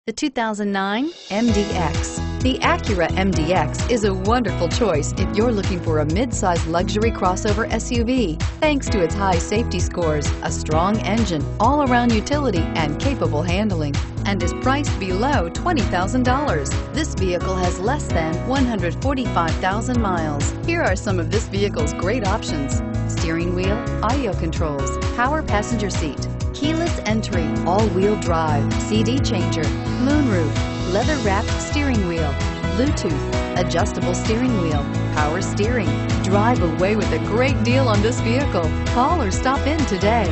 The 2009 MDX. The Acura MDX is a wonderful choice if you're looking for a mid-size luxury crossover SUV. Thanks to its high safety scores, a strong engine, all-around utility, and capable handling, and is priced below $20,000. This vehicle has less than 145,000 miles. Here are some of this vehicle's great options: steering wheel audio controls, power passenger seat, keyless entry, all-wheel drive, CD changer, moonroof, leather-wrapped steering wheel, Bluetooth, adjustable steering wheel, power steering. Drive away with a great deal on this vehicle. Call or stop in today.